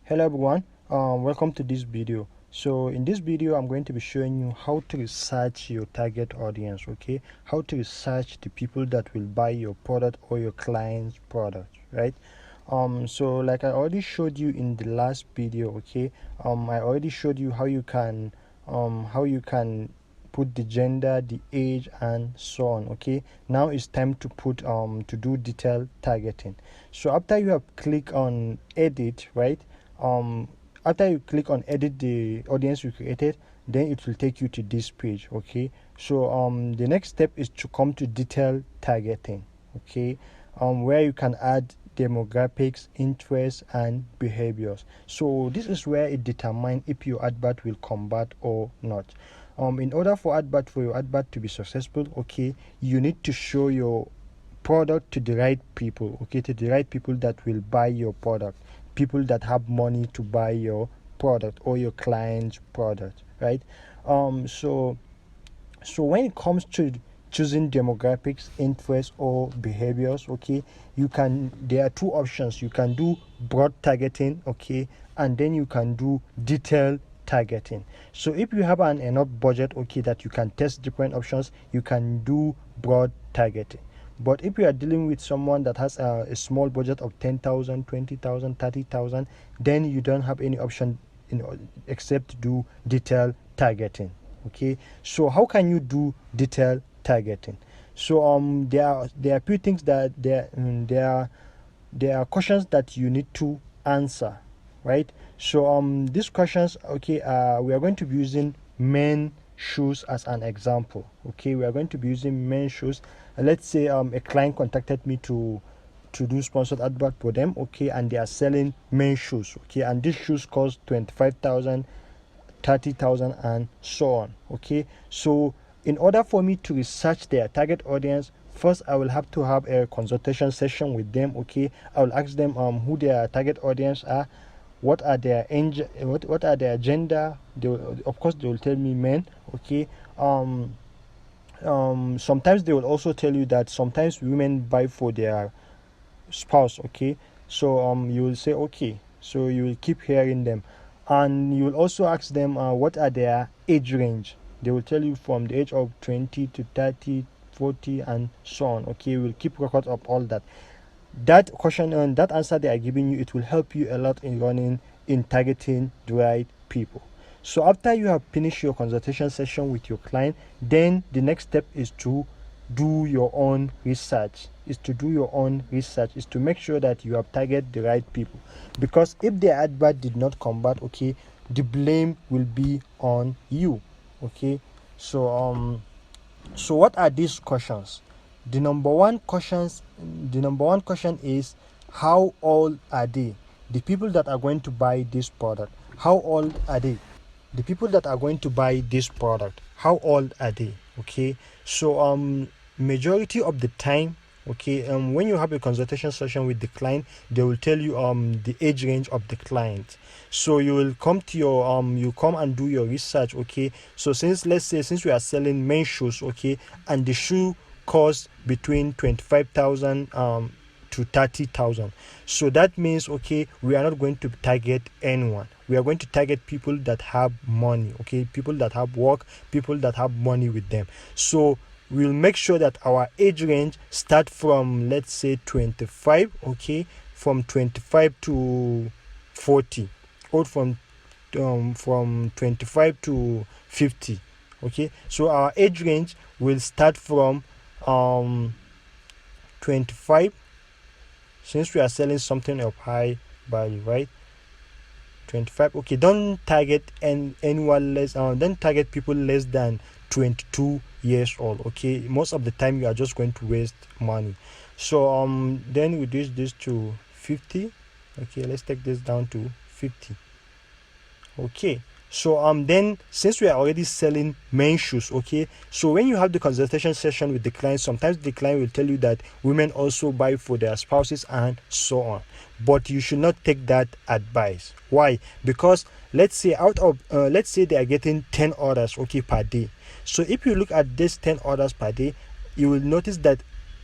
Hello everyone, welcome to this video. So in this video I'm going to be showing you how to research your target audience, okay? How to research the people that will buy your product or your client's product, right? So like I already showed you in the last video, okay? I already showed you how you can put the gender, the age, and so on. Okay, now it's time to put to do detailed targeting. So after you have clicked on edit, right? After you click on edit the audience you created, then it will take you to this page. Okay, so the next step is to come to detailed targeting. Okay, where you can add demographics, interests, and behaviors. So this is where it determines if your advert will convert or not. In order for your advert to be successful, okay, you need to show your product to the right people, okay, to the right people that will buy your product, people that have money to buy your product or your client's product, right? So when it comes to choosing demographics, interests, or behaviors, okay, there are two options. You can do broad targeting, okay, and then you can do detailed targeting. So if you have an enough budget, okay, that you can test different options, you can do broad targeting. But if you are dealing with someone that has a small budget of 10,000, 20,000, 30,000, then you don't have any option except to do detailed targeting. Okay, so how can you do detailed targeting? So there are few things that there are questions that you need to answer, right? So these questions, okay, we are going to be using men shoes as an example. Okay, we are going to be using men shoes. Let's say a client contacted me to do sponsored advert for them, okay, and they are selling men shoes, okay, and these shoes cost 25,000, 30,000, and so on. Okay, so in order for me to research their target audience, first I will have to have a consultation session with them. Okay, I will ask them who their target audience are, what are their what are their gender. Of course they will tell me men. Okay, sometimes they will also tell you that sometimes women buy for their spouse. Okay, so you will say okay, so you will keep hearing them, and you will also ask them what are their age range. They will tell you from the age of 20 to 30, 40, and so on. Okay, we'll keep record of all that. That question and that answer they are giving you, it will help you a lot in targeting the right people. So after you have finished your consultation session with your client, then the next step is to do your own research. Is to make sure that you have targeted the right people, because if their advert did not convert, okay, the blame will be on you. Okay, so so what are these questions? The number one question is, how old are they? The people that are going to buy this product, how old are they? The people that are going to buy this product, how old are they? Okay, so majority of the time, okay, when you have a consultation session with the client, they will tell you the age range of the client. So you will come to your you come and do your research. Okay, so since we are selling men's shoes, okay, and the shoe costs between 25,000 to 30,000, so that means, okay, we are not going to target anyone. We are going to target people that have money, okay, people that have work, people that have money with them. So we'll make sure that our age range start from, let's say, 25, okay, from 25 to 40, or from 25 to 50. Okay, so our age range will start from 25, since we are selling something of high value, right? 25. Okay, don't target anyone less, don't target people less than 22 years old. Okay, most of the time you are just going to waste money. So then we reduce this to 50. Okay, let's take this down to 50. Okay, so then since we are already selling men's shoes, okay, so when you have the consultation session with the client, sometimes the client will tell you that women also buy for their spouses and so on, but you should not take that advice. Why? Because let's say let's say they are getting 10 orders, okay, per day. So if you look at this 10 orders per day, you will notice that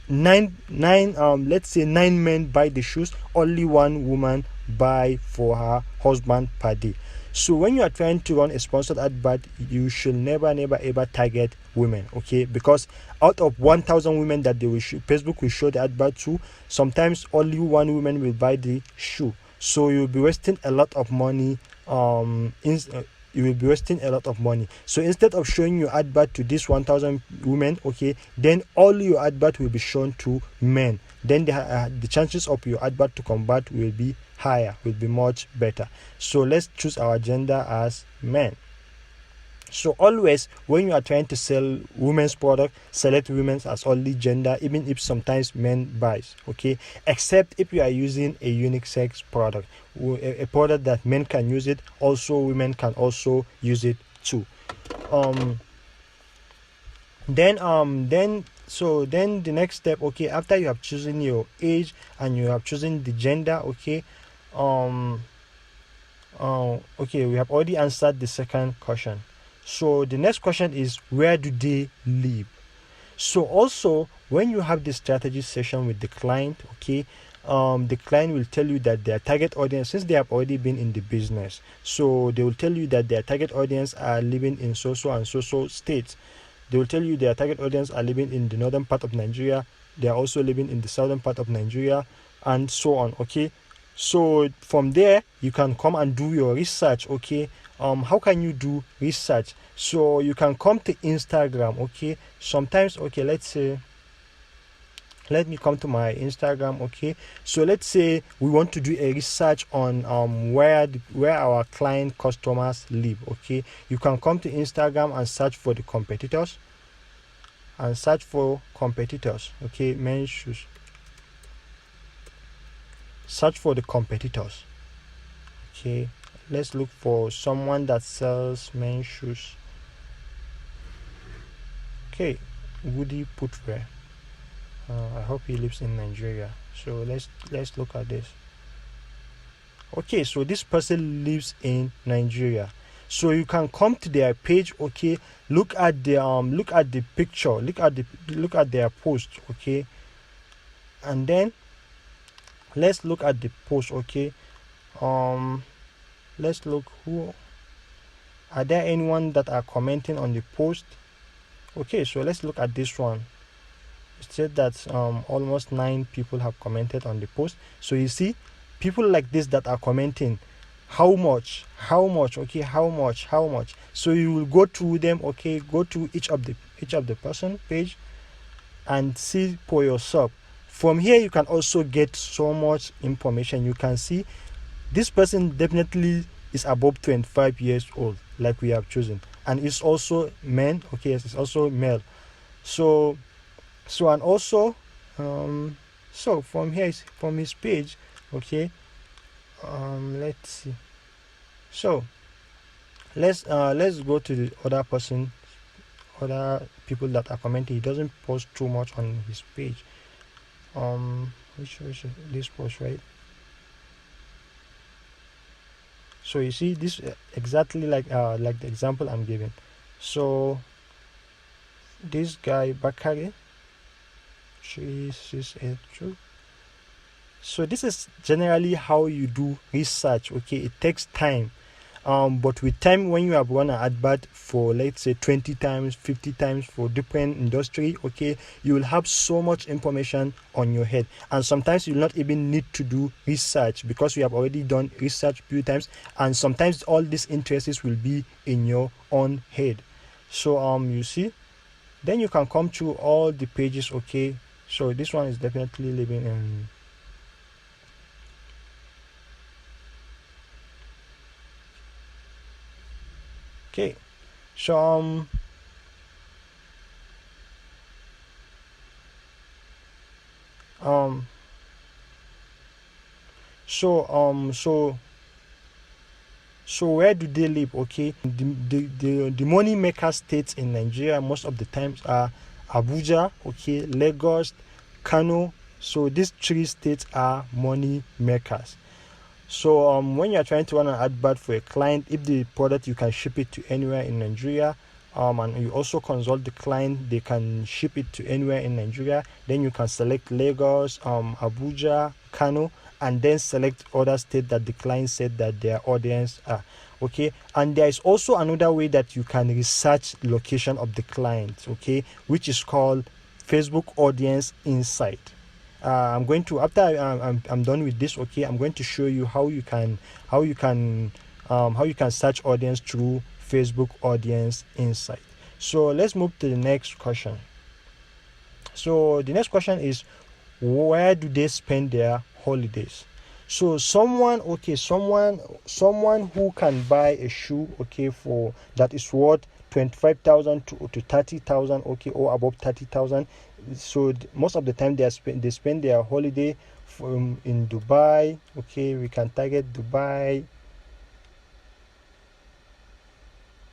let's say 9 men buy the shoes, only 1 woman buy for her husband per day. So when you are trying to run a sponsored advert, you should never ever target women, okay? Because out of 1,000 women that they will Facebook will show the advert to, sometimes only one woman will buy the shoe. So you'll be wasting a lot of money. You will be wasting a lot of money. So instead of showing your advert to this 1,000 women, okay, then all your advert will be shown to men. Then the chances of your advert to convert will be higher, will be much better. So let's choose our gender as men. So always when you are trying to sell women's product, select women's as only gender, even if sometimes men buys, okay? Except if you are using a unisex product, a product that men can use it, also women can also use it too. Then the next step, okay, after you have chosen your age and you have chosen the gender, okay, okay, we have already answered the second question. So the next question is, where do they live? So also when you have the strategy session with the client, okay, the client will tell you that their target audience, since they have already been in the business, so they will tell you that their target audience are living in so and so states. They will tell you their target audience are living in the northern part of Nigeria. They are also living in the southern part of Nigeria, and so on, okay? So from there you can come and do your research, okay? How can you do research? So you can come to Instagram, okay? Sometimes, okay, let's say, let me come to my Instagram, okay? So let's say we want to do a research on where our client customers live, okay? You can come to Instagram and search for the competitors, okay? Men's shoes. Search for the competitors, okay? Let's look for someone that sells men's shoes. Okay, Woody Footwear. I hope he lives in Nigeria. So let's look at this. Okay, so this person lives in Nigeria. So you can come to their page, okay? Look at the picture, look at their post, okay? And then let's look at the post, okay? Let's look, who are there, anyone that are commenting on the post? Okay, so let's look at this one. It said that almost 9 people have commented on the post. So you see, people like this that are commenting, how much, okay, how much. So you will go through them, okay? Go to each of the person page and see for yourself. From here you can also get so much information. You can see this person definitely is above 25 years old, like we have chosen, and it's also men, okay? Yes, it's also male. So and also so from here, from his page, okay, let's see. So let's go to the other person, other people that are commenting. He doesn't post too much on his page. Which this post, right? So you see this exactly like the example I'm giving. So this guy Bakari, she's true. So this is generally how you do research, okay? It takes time, but with time, when you have run an advert for, let's say, 20 times, 50 times for different industry, okay, you will have so much information on your head, and sometimes you'll not even need to do research because you have already done research few times, and sometimes all these interests will be in your own head. So you see, then you can come to all the pages, okay? So this one is definitely living in okay. So so where do they live, okay? The money maker states in Nigeria most of the times are Abuja, okay, Lagos, Kano. So these 3 states are money makers. So when you're trying to run an advert for a client, if the product you can ship it to anywhere in Nigeria, and you also consult the client, they can ship it to anywhere in Nigeria, then you can select Lagos, Abuja, Kano, and then select other state that the client said that their audience are. Okay, and there is also another way that you can research location of the client, okay, which is called Facebook Audience Insight. I'm going to, after I'm done with this, okay, I'm going to show you how you can search audience through Facebook Audience Insight. So let's move to the next question. So the next question is, where do they spend their holidays? So someone who can buy a shoe, okay, for that is worth 25,000 to 30,000, okay, or above 30,000. So most of the time they spend their holiday in Dubai. Okay, we can target Dubai.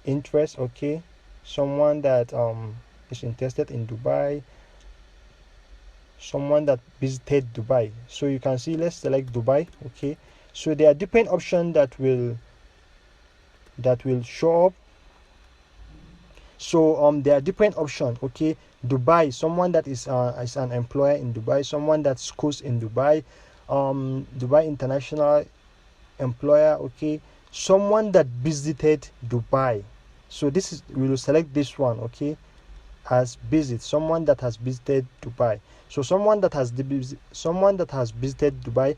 Interest, okay, someone that is interested in Dubai, someone that visited Dubai. So you can see, let's select Dubai. Okay, so there are different options that will show up. So there are different options. Okay, Dubai, someone that is an employer in Dubai, someone that schools in Dubai, Dubai international employer, okay, someone that visited Dubai. So this is, we will select this one, okay, as visit, someone that has visited Dubai. So someone that has visited Dubai,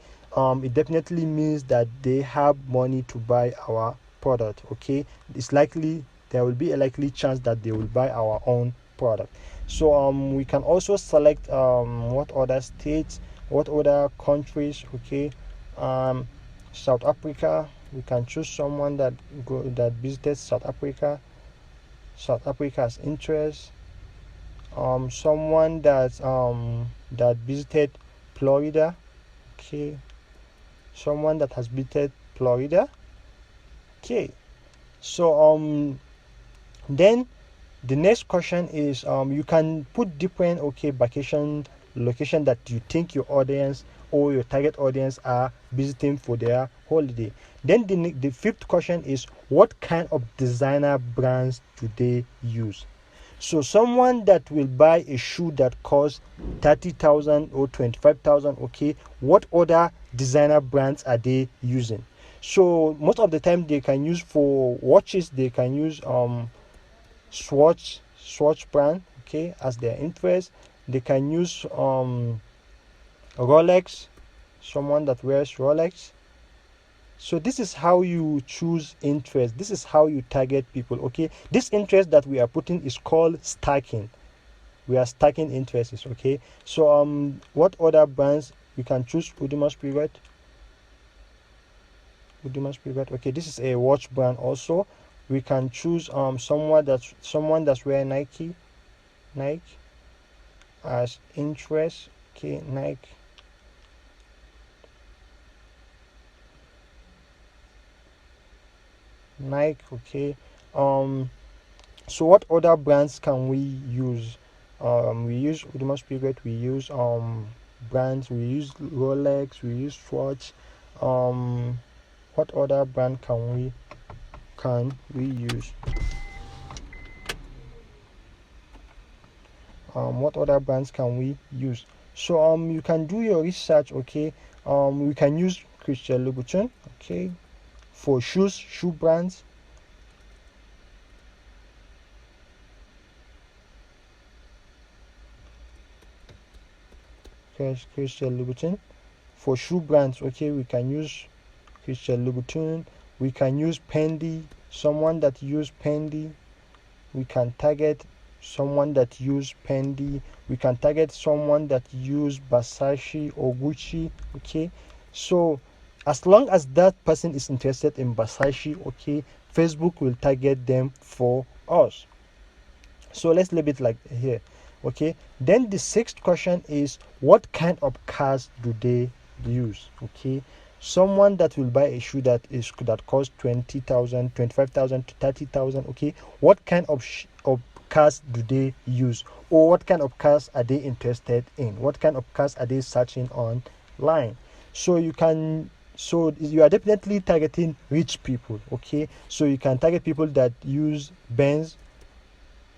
it definitely means that they have money to buy our product. Okay, it's likely, there will be a likely chance that they will buy our own product. So we can also select what other states, what other countries. Okay, South Africa, we can choose someone that visited South Africa. South Africa's interest. Someone that visited Florida. Okay, someone that has visited Florida. Okay, so then the next question is, you can put different, okay, vacation location that you think your audience or your target audience are visiting for their holiday. Then the fifth question is, what kind of designer brands do they use? So someone that will buy a shoe that costs 30,000 or 25,000, okay, what other designer brands are they using? So most of the time they can use, for watches, they can use Swatch brand, okay, as their interest. They can use Rolex, someone that wears Rolex. So this is how you choose interest. This is how you target people. Okay, this interest that we are putting is called stacking. We are stacking interests. Okay, so what other brands you can choose? Udimas Pivot. Okay, this is a watch brand. Also, we can choose someone that's wearing Nike as interest. Okay, Nike. Okay, so what other brands can we use? We use Udimas Pivot, we use brands, we use Rolex, we use Swatch. What other brand can we use? What other brands can we use? So you can do your research. Okay, we can use Christian Louboutin, okay, for shoe brands. Christian Louboutin for shoe brands. Okay, we can use Christian Louboutin. We can use Fendi, someone that use Fendi. We can target someone that use Fendi. We can target someone that use Versace or Gucci. Okay, so as long as that person is interested in Versace, okay, Facebook will target them for us. So let's leave it like here. Okay, then the sixth question is, what kind of cars do they use? Okay, someone that will buy a shoe that costs 20,000, 25,000 to 30,000. Okay, what kind of cars do they use, or what kind of cars are they interested in? What kind of cars are they searching online? So you are definitely targeting rich people. Okay, so you can target people that use Benz,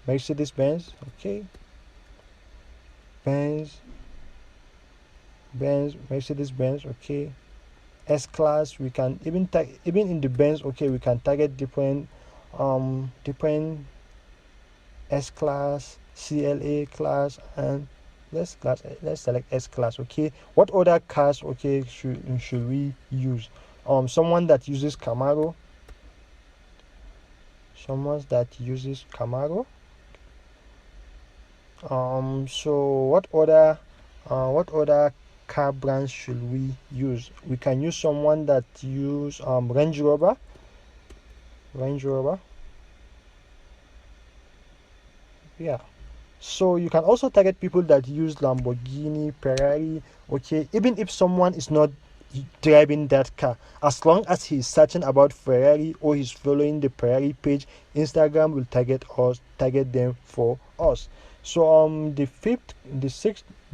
Mercedes-Benz. Okay, Benz, Mercedes-Benz. Okay, S class. We can even even in the Benz, okay, we can target different different S class, CLA class, and let's select S class. Okay, what other cars, okay, should we use? Someone that uses Camaro. Someone that uses Camaro. So what other car brands should we use? We can use someone that use Range Rover. Yeah. So you can also target people that use Lamborghini, Ferrari. Okay, even if someone is not driving that car, as long as he's searching about Ferrari or he's following the Ferrari page, Instagram will target them for us. So the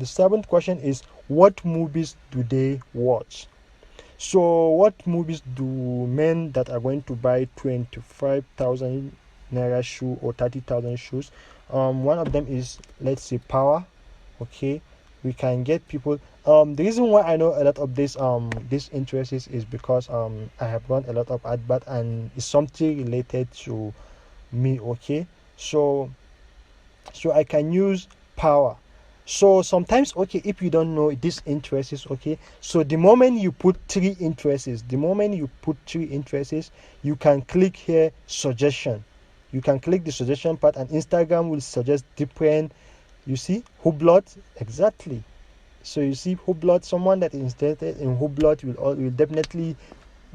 seventh question is, what movies do they watch? So what movies do men that are going to buy 25,000 naira shoe or 30,000 shoes? One of them is, let's say, Power. Okay, we can get people. The reason why I know a lot of this interest is because I have run a lot of advert and it's something related to me. Okay, so I can use Power. So sometimes, okay, if you don't know this interest is, okay, so the moment you put three interests, you can click here suggestion. You can click the suggestion part and Instagram will suggest different, you see, Hublot, exactly. So you see Hublot, someone that is interested in Hublot will definitely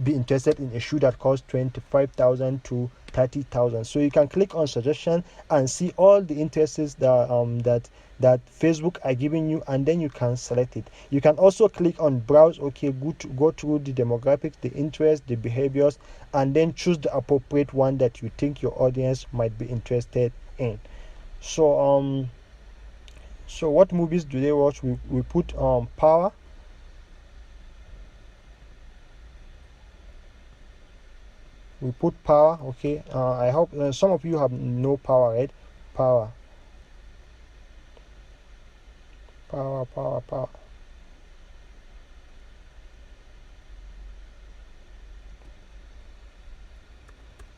be interested in a shoe that costs 25,000 to 30,000. So you can click on suggestion and see all the interests that Facebook are giving you, and then you can select it. You can also click on browse. Okay, go through the demographics, the interests, the behaviors, and then choose the appropriate one that you think your audience might be interested in. So what movies do they watch? We put Power. We put Power. Okay, I hope some of you have no Power, right? Power.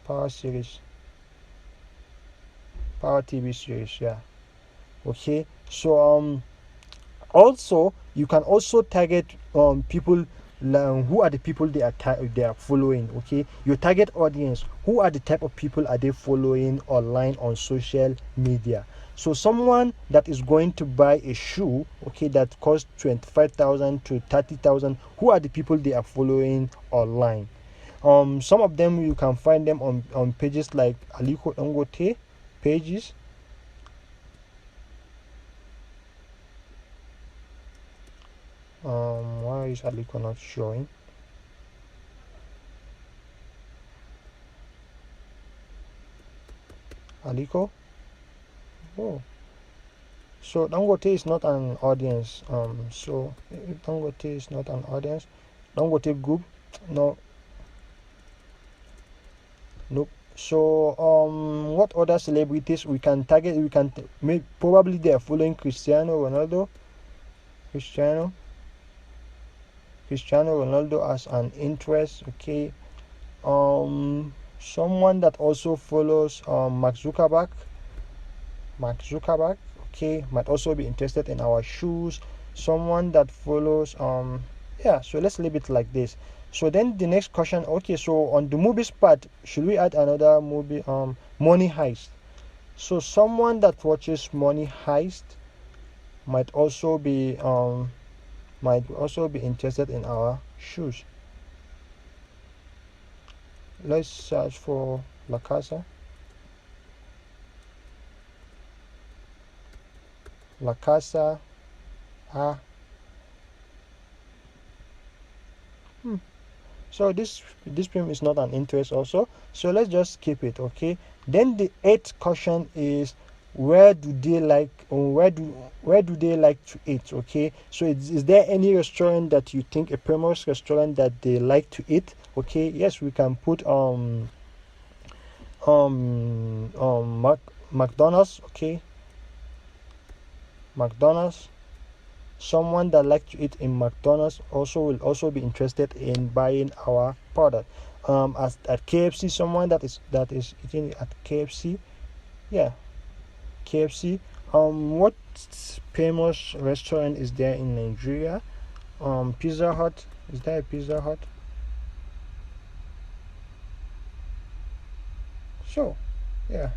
Power series. Power TV series. Yeah. Okay, so also you can also target people, who are the people they are following. Okay, your target audience, who are the type of people are they following online on social media? So someone that is going to buy a shoe, okay, that costs 25,000 to 30,000, who are the people they are following online? Some of them you can find them on pages like Aliko Dangote pages. Why is Aliko not showing? Aliko? Oh, so Dangote is not an audience. So if Dangote is not an audience, Dangote Group, no, nope. So what other celebrities we can target? We can probably they are following Cristiano Ronaldo. Cristiano Ronaldo as an interest. Okay. Someone that also follows Mark Zuckerberg. Okay, might also be interested in our shoes. Someone that follows yeah, so let's leave it like this. So then the next question, okay, so on the movies part, should we add another movie, Money Heist? So someone that watches Money Heist might also be interested in our shoes. Let's search for La Casa. La Casa. So this film is not an interest also. So let's just keep it, okay? Then the eighth question is, where do they like to eat? Okay, so is there any restaurant that you think, a famous restaurant that they like to eat? Okay, yes, we can put McDonald's. Okay, McDonald's. Someone that like to eat in McDonald's also will also be interested in buying our product. At KFC, someone that is eating at KFC, yeah, KFC. What famous restaurant is there in Nigeria? Pizza Hut. Is there a Pizza Hut? So, yeah.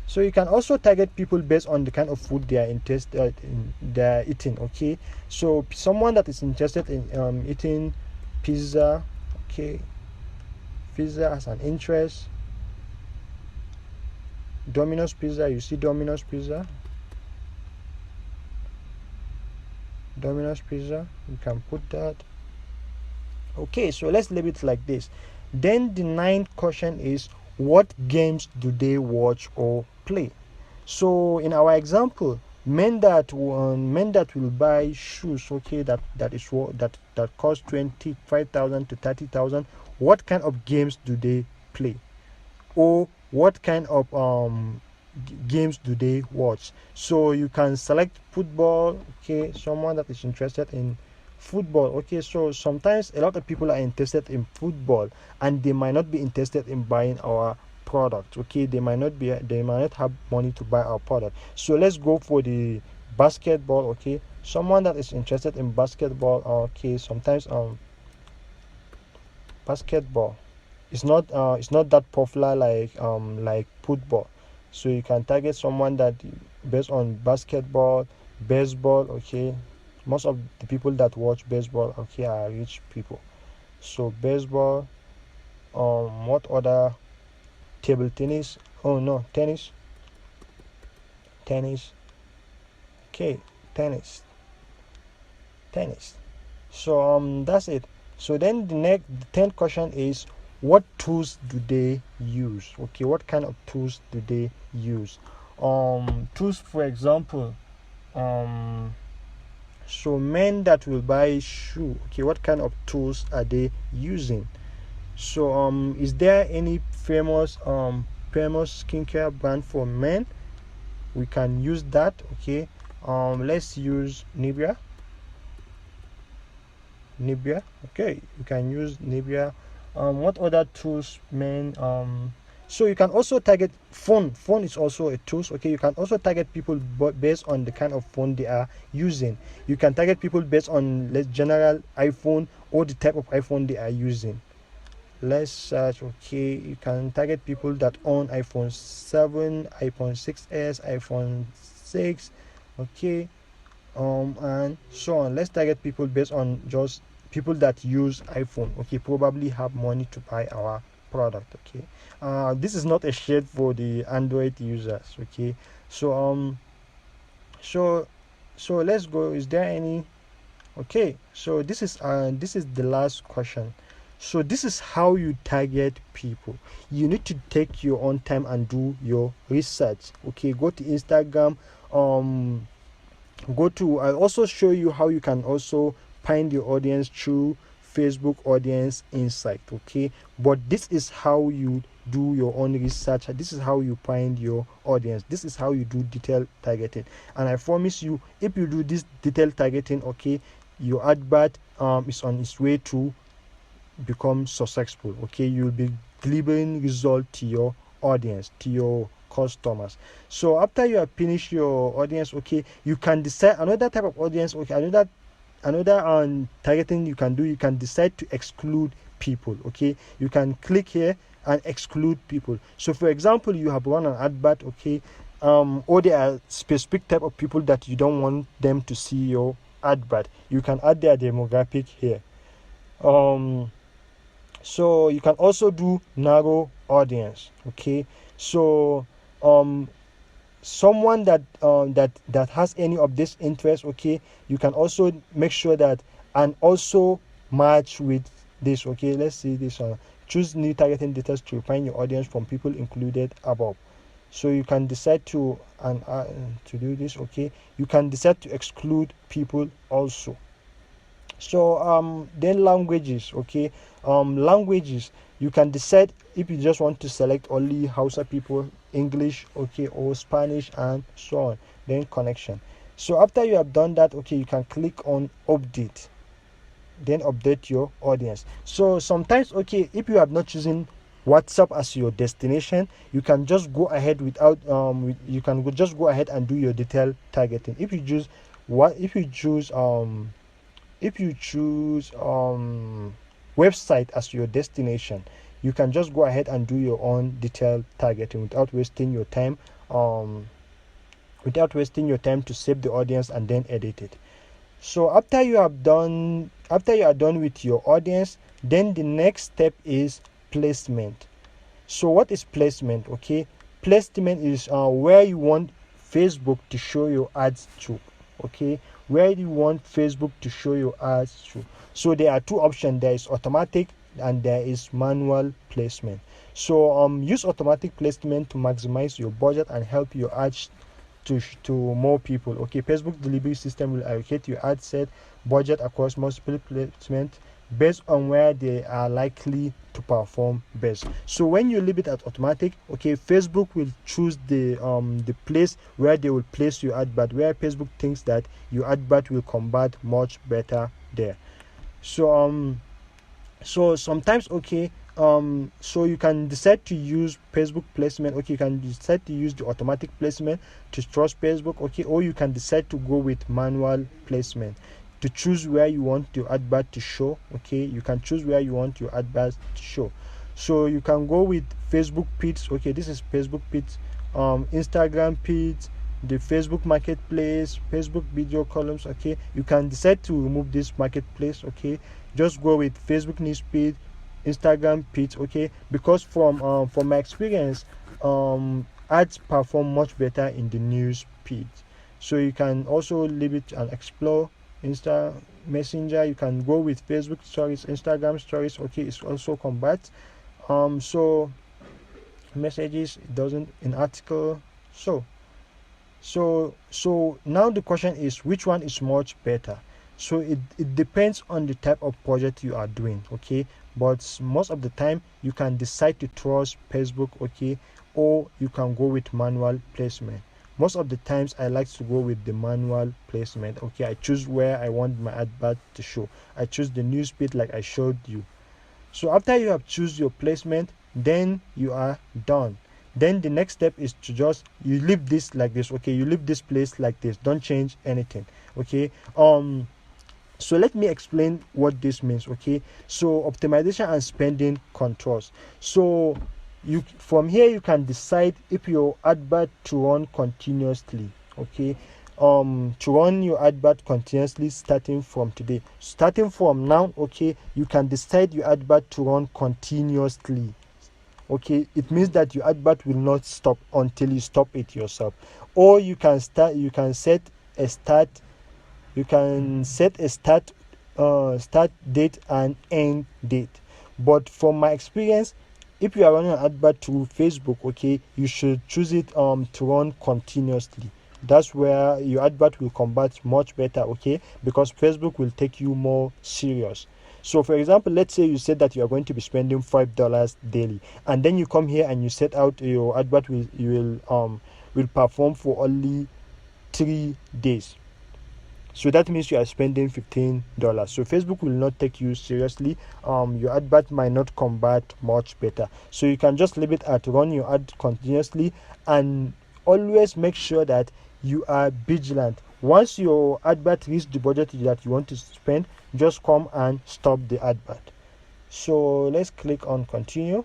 So you can also target people based on the kind of food they are interested in, they are eating. Okay, so someone that is interested in eating pizza, okay, pizza has an interest. Domino's Pizza, you see Domino's Pizza, Domino's Pizza, you can put that. Okay, so let's leave it like this. Then the ninth question is, what games do they watch or play? So in our example, men that will buy shoes, okay, that is what that cost 25,000 to 30,000. What kind of games do they play, or what kind of games do they watch? So you can select football. Okay, someone that is interested in football. Okay, so sometimes a lot of people are interested in football and they might not be interested in buying our product. Okay, they might not have money to buy our product. So let's go for the basketball. Okay, someone that is interested in basketball. Okay, sometimes basketball it's not that popular like football. So you can target someone that based on basketball, baseball. Okay, most of the people that watch baseball, okay, are rich people. So baseball. What other? Table tennis. Oh no, tennis. Okay, tennis. So that's it. So then the 10th question is, what tools do they use? Okay, what kind of tools do they use? Tools, for example, um so men that will buy shoe, okay, what kind of tools are they using? So is there any famous skincare brand for men? We can use that. Okay, let's use Nivea. Okay, you can use Nivea. What other tools, men? So you can also target phone is also a tool. Okay, you can also target people based on the kind of phone they are using. You can target people based on general iPhone or the type of iPhone they are using. Let's search. Okay, you can target people that own iPhone 7, iPhone 6s, iPhone 6. Okay, and so on. Let's target people based on just people that use iPhone. Okay, probably have money to buy our product. Okay, this is not a shade for the Android users. Okay, so so so let's go. Is there any? Okay, so this is the last question. So this is how you target people. You need to take your own time and do your research. Okay, go to Instagram. I'll also show you how you can also find your audience through Facebook Audience Insight. Okay, but this is how you do your own research. This is how you find your audience. This is how you do detailed targeting. And I promise you, if you do this detailed targeting, okay, your advert is on its way to become successful. Okay, you'll be delivering result to your audience, to your customers. So after you have finished your audience, okay, you can decide another type of audience. Okay, another targeting you can do. You can decide to exclude people. Okay, you can click here and exclude people. So for example, you have run an advert. Okay, or there are specific type of people that you don't want them to see your advert. You can add their demographic here. So you can also do narrow audience. Okay, so someone that has any of this interest, okay, you can also make sure that and also match with this. Okay, let's see this one. Choose new targeting details to find your audience from people included above. So you can decide to to do this. Okay, you can decide to exclude people also. So then languages. Okay, languages, you can decide if you just want to select only Hausa people, English, okay, or Spanish, and so on. Then connection. So after you have done that, okay, you can click on update, then update your audience. So sometimes, okay, if you have not chosen WhatsApp as your destination, you can just go ahead without you can just go ahead and do your detailed targeting. If you choose website as your destination, you can just go ahead and do your own detailed targeting without wasting your time to save the audience and then edit it. So after you are done with your audience, then the next step is placement. So what is placement? Okay, placement is where you want Facebook to show your ads to. Okay, where do you want Facebook to show your ads to? So there are two options. There is automatic and there is manual placement. So use automatic placement to maximize your budget and help your ads to more people. Okay, Facebook delivery system will allocate your ad set budget across multiple placements based on where they are likely to perform best. So when you leave it at automatic, okay, Facebook will choose the place where they will place your advert, where Facebook thinks that your advert will convert much better there. So sometimes, okay, so you can decide to use Facebook placement. Okay, you can decide to use the automatic placement to trust Facebook. Okay, or you can decide to go with manual placement to choose where you want your advert to show. Okay, you can choose where you want your advert to show. So you can go with Facebook feeds. Okay, this is Facebook feeds, Instagram feeds, the Facebook marketplace, Facebook video columns. Okay, you can decide to remove this marketplace. Okay, just go with Facebook newsfeed, Instagram feeds. Okay, because from my experience, ads perform much better in the news feed. So you can also leave it and explore Insta Messenger. You can go with Facebook stories, Instagram stories. Okay, it's also convert. So messages, it doesn't in article. So now the question is, which one is much better? So it depends on the type of project you are doing. Okay, but most of the time you can decide to trust Facebook. Okay, or you can go with manual placement. Most of the times I like to go with the manual placement. Okay, I choose where I want my advert to show. I choose the newsfeed like I showed you. So after you have choose your placement, then you are done. Then the next step is to just you leave this like this. Okay, you leave this place like this, don't change anything. Okay, so let me explain what this means. Okay, so optimization and spending controls. So you from here you can decide if your advert to run continuously. Okay, to run your advert continuously starting from today, starting from now. Okay, you can decide your advert to run continuously. Okay, it means that your advert will not stop until you stop it yourself. Or you can set a start start date and end date. But from my experience, if you are running an advert through Facebook, okay, you should choose it to run continuously. That's where your advert will convert much better. Okay, because Facebook will take you more serious. So for example, let's say you said that you are going to be spending $5 daily, and then you come here and you set out your advert will perform for only 3 days. So that means you are spending $15. So Facebook will not take you seriously. Your advert might not convert much better. So you can just leave it at run your ad continuously, and always make sure that you are vigilant. Once your advert reaches the budget that you want to spend, just come and stop the advert. So let's click on continue.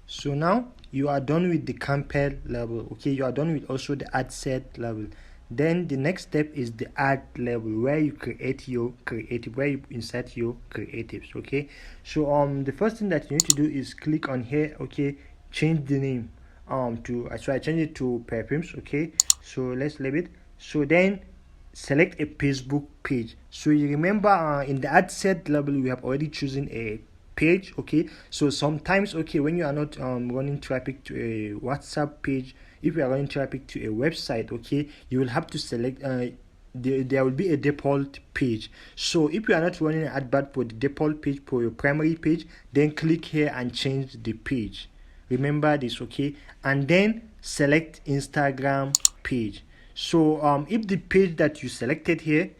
So now you are done with the campaign level. Okay, you are done with also the ad set level. Then the next step is the ad level, where you create your creative, where you insert your creatives. Okay, so the first thing that you need to do is click on here. Okay, change the name to so I change it to perfumes. Okay, so let's leave it. So then select a Facebook page. So you remember in the ad set level we have already chosen a page. Okay, so sometimes, okay, when you are not running traffic to a WhatsApp page, if you are running traffic to a website, okay, you will have to select there will be a default page. So if you are not running an advert for the default page, for your primary page, then click here and change the page. Remember this. Okay, and then select Instagram page. So if the page that you selected here,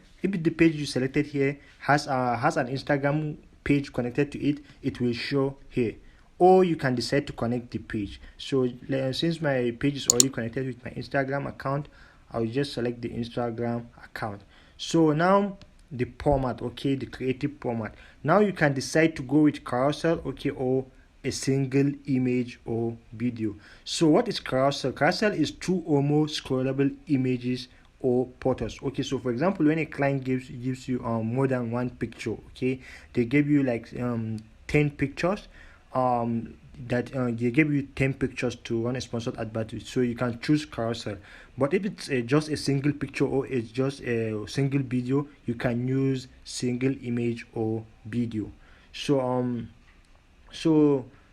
has an Instagram page connected to it, it will show here. Or you can decide to connect the page. So since my page is already connected with my Instagram account, I'll just select the Instagram account. So now the format, okay, the creative format. Now you can decide to go with carousel, okay, or a single image or video. So what is carousel? Carousel is two or more scrollable images or photos. Okay, so for example, when a client gives you more than one picture, okay, they give you like 10 pictures, that they give you 10 pictures to run a sponsored advert with, so you can choose carousel. But if it's just a single picture or it's just a single video, you can use single image or video. So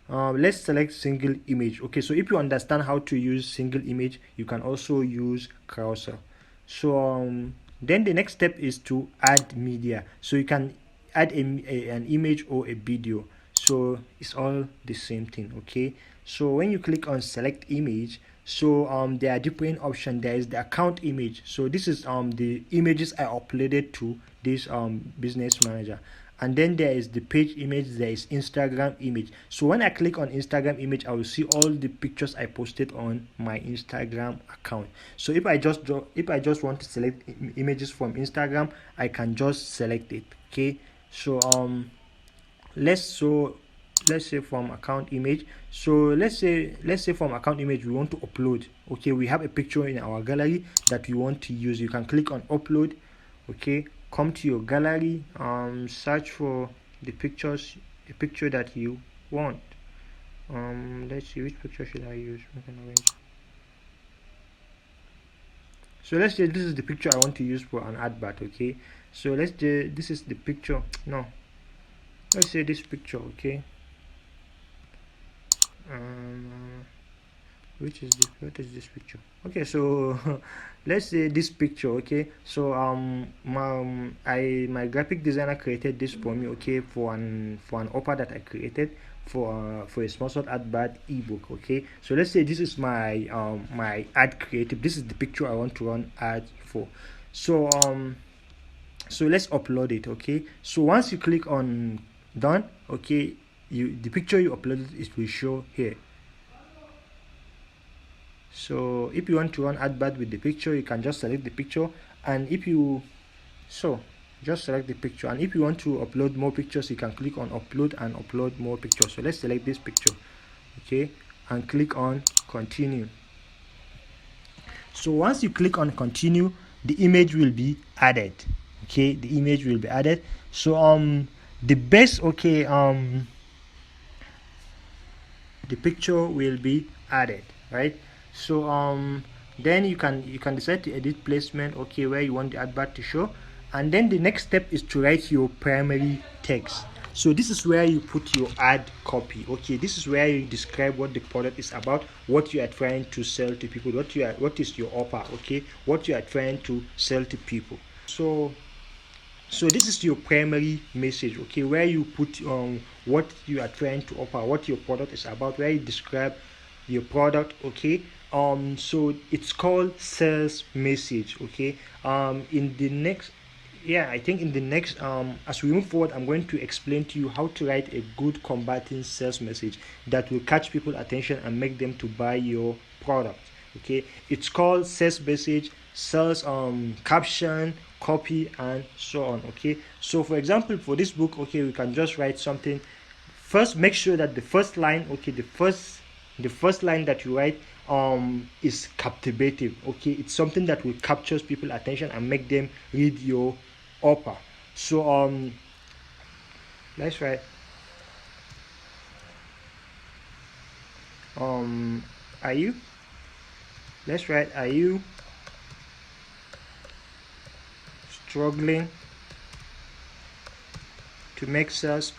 let's select single image. Okay, so if you understand how to use single image, you can also use carousel. So then the next step is to add media. So you can add an image or a video. So it's all the same thing. Okay, so when you click on select image, so there are different options. There is the account image. So this is the images I uploaded to this business manager. And then there is the page image, there is Instagram image. So when I click on Instagram image, I will see all the pictures I posted on my Instagram account. So if I just want to select images from Instagram, I can just select it. Okay, so let's say from account image, so let's say from account image we want to upload. Okay, we have a picture in our gallery that we want to use. You can click on upload. Okay, come to your gallery, search for the picture that you want. Let's see, which picture should I use? So let's say this is the picture I want to use for an advert. Okay, so let's say this is the picture. No, let's say this picture. Okay, what is this picture? Okay, so let's say this picture. Okay, so my graphic designer created this for me. Okay, for an offer that I created for a sponsored advert ebook. Okay, so let's say this is my my ad creative. This is the picture I want to run ad for. So so let's upload it. Okay, so once you click on done, okay, the picture you uploaded, it will show here. So if you want to run advert with the picture, you can just select the picture, and if you just select the picture, and if you want to upload more pictures, you can click on upload and upload more pictures. So let's select this picture, okay, and click on continue. So once you click on continue, the image will be added. Okay, the image will be added. So the best, okay, the picture will be added, right? So then you can decide to edit placement, okay, where you want the advert to show. And then the next step is to write your primary text. So this is where you put your ad copy. Okay, this is where you describe what the product is about, what you are trying to sell to people, what is your offer, okay, what you are trying to sell to people. So this is your primary message, okay, where you put what you are trying to offer, what your product is about, where you describe your product, okay. So it's called sales message, okay. In the next, I think in the next, as we move forward, I'm going to explain to you how to write a good combating sales message that will catch people's attention and make them to buy your product. Okay, it's called sales message, sales caption, copy, and so on. Okay, so for example, for this book, okay, we can just write something. First, make sure that the first line, okay, the first line that you write is captivative. Okay, it's something that will capture people's attention and make them read your offer. So let's write are you struggling to make sales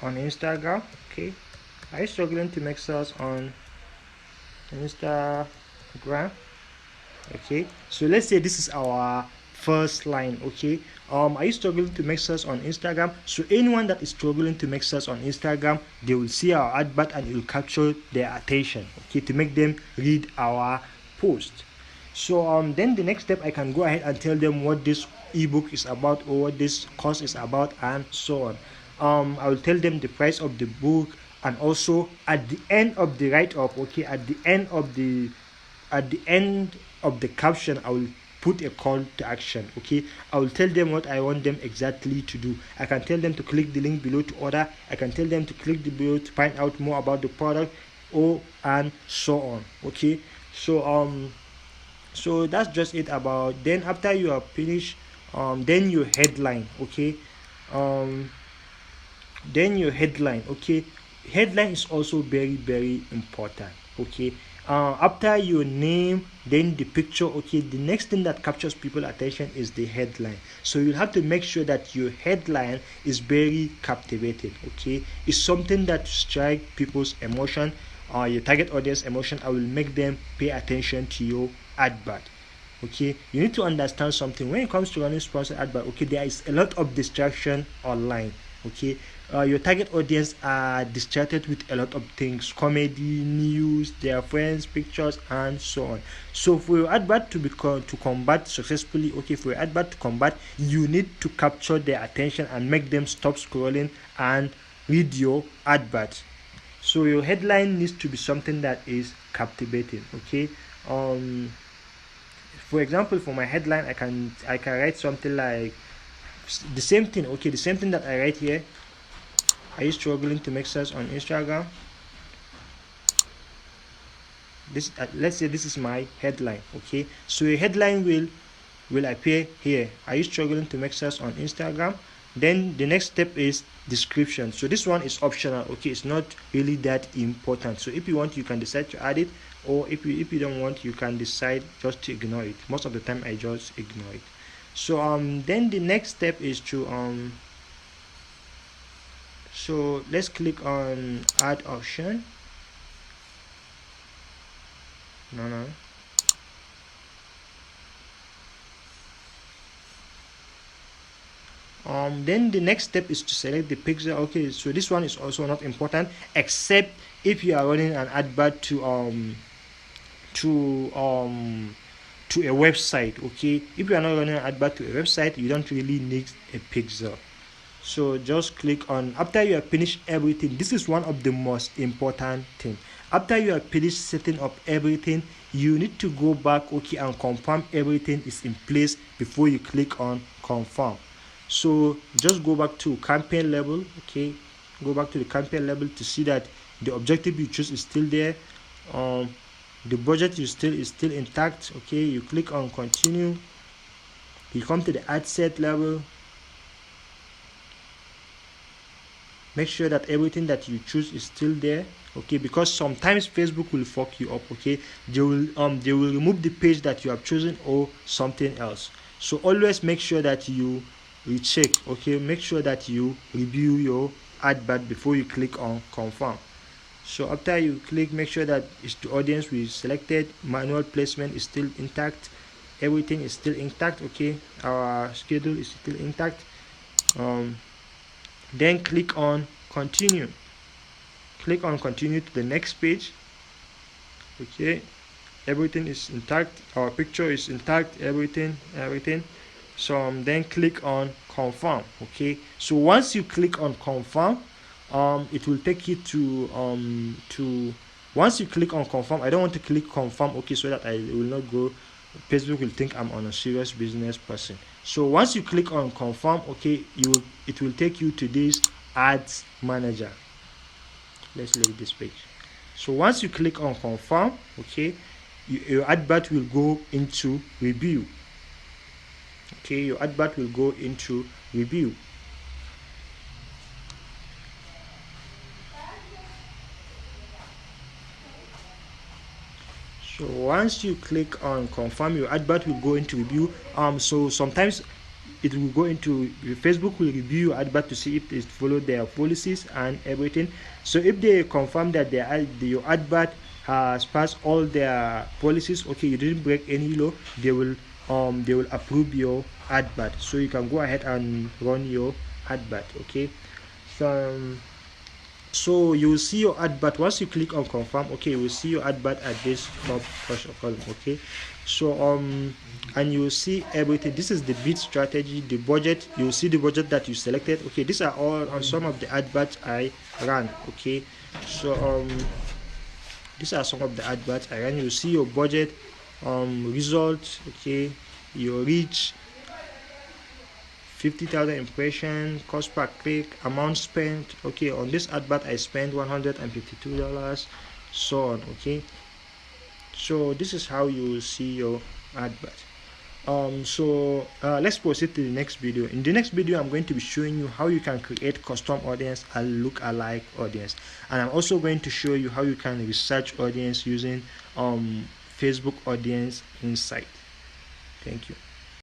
on Instagram? Okay, are you struggling to make sales on Instagram? Okay, so let's say this is our first line. Okay, are you struggling to make sales on Instagram? So anyone that is struggling to make sales on Instagram, they will see our advert and it will capture their attention, okay, to make them read our post. So then the next step, I can go ahead and tell them what this ebook is about or what this course is about and so on. I will tell them the price of the book, and also at the end of the write-up, okay, at the end of the caption, I will put a call to action. Okay, I will tell them what I want them exactly to do. I can tell them to click the link below to order. I can tell them to click the below to find out more about the product, or and so on. Okay, so that's just it about. Then after you are finished, then your headline. Okay, um then your headline. Okay, headline is also very very important. Okay, after your name, then the picture. Okay, the next thing that captures people attention is the headline. So you have to make sure that your headline is very captivating. Okay, it's something that strike people's emotion, your target audience emotion. I will make them pay attention to your advert. Okay, you need to understand something when it comes to running sponsored advert. Okay, there is a lot of distraction online. Okay, your target audience are distracted with a lot of things: comedy, news, their friends, pictures, and so on. So for your advert to combat successfully, okay, for your advert to combat, you need to capture their attention and make them stop scrolling and read your advert. So your headline needs to be something that is captivating. Okay, for example, for my headline, I can write something like the same thing. Okay, the same thing that I write here. Are you struggling to make sales on Instagram? This let's say this is my headline. Okay, so a headline will appear here. Are you struggling to make sales on Instagram? Then the next step is description. So this one is optional. Okay, it's not really that important. So if you want, you can decide to add it, or if you don't want, you can decide just to ignore it. Most of the time I just ignore it. So then the next step is to so let's click on add option. No. Then the next step is to select the pixel. Okay, so this one is also not important, except if you are running an advert to a website. Okay, if you are not running an advert to a website, you don't really need a pixel. So just click on, after you have finished everything, this is one of the most important thing. After you have finished setting up everything, you need to go back, okay, and confirm everything is in place before you click on confirm. So just go back to campaign level. Okay, go back to the campaign level to see that the objective you choose is still there. The budget is still intact. Okay, you click on continue. You come to the ad set level. Make sure that everything that you choose is still there. Okay, because sometimes Facebook will fuck you up. Okay, they will remove the page that you have chosen or something else. So always make sure that you check. Okay, make sure that you review your advert before you click on confirm. So after you click, make sure that it's the audience we selected. Manual placement is still intact. Everything is still intact. Okay, our schedule is still intact. Then click on continue. Click on continue to the next page. Okay, everything is intact. Our picture is intact. Everything. So then click on confirm. Okay, so once you click on confirm, it will take you to once you click on confirm. I don't want to click confirm, okay, so that I will not go, Facebook will think I'm on a serious business person. So once you click on confirm, okay, it will take you to this ads manager. Let's leave this page. So once you click on confirm, okay, your advert will go into review. Okay, your advert will go into review. So once you click on confirm, your advert will go into review. So sometimes it will go into Facebook will review your advert to see if it followed their policies and everything. So if they confirm that your advert has passed all their policies, okay, you didn't break any law, they will they will approve your advert, so you can go ahead and run your advert. Okay, so you will see your advert once you click on confirm. Okay, you will see your advert at this top first column. Okay, so and you will see everything. This is the bid strategy, the budget. You will see the budget that you selected. Okay, these are all on some of the adverts I ran. Okay, so these are some of the adverts I ran. You will see your budget, results. Okay, your reach, 50,000 impressions, cost per click, amount spent. Okay, on this advert I spent $152, so on. Okay, so this is how you will see your advert. Let's proceed to the next video. In the next video, I'm going to be showing you how you can create custom audience and look-alike audience, and I'm also going to show you how you can research audience using Facebook Audience Insight. Thank you.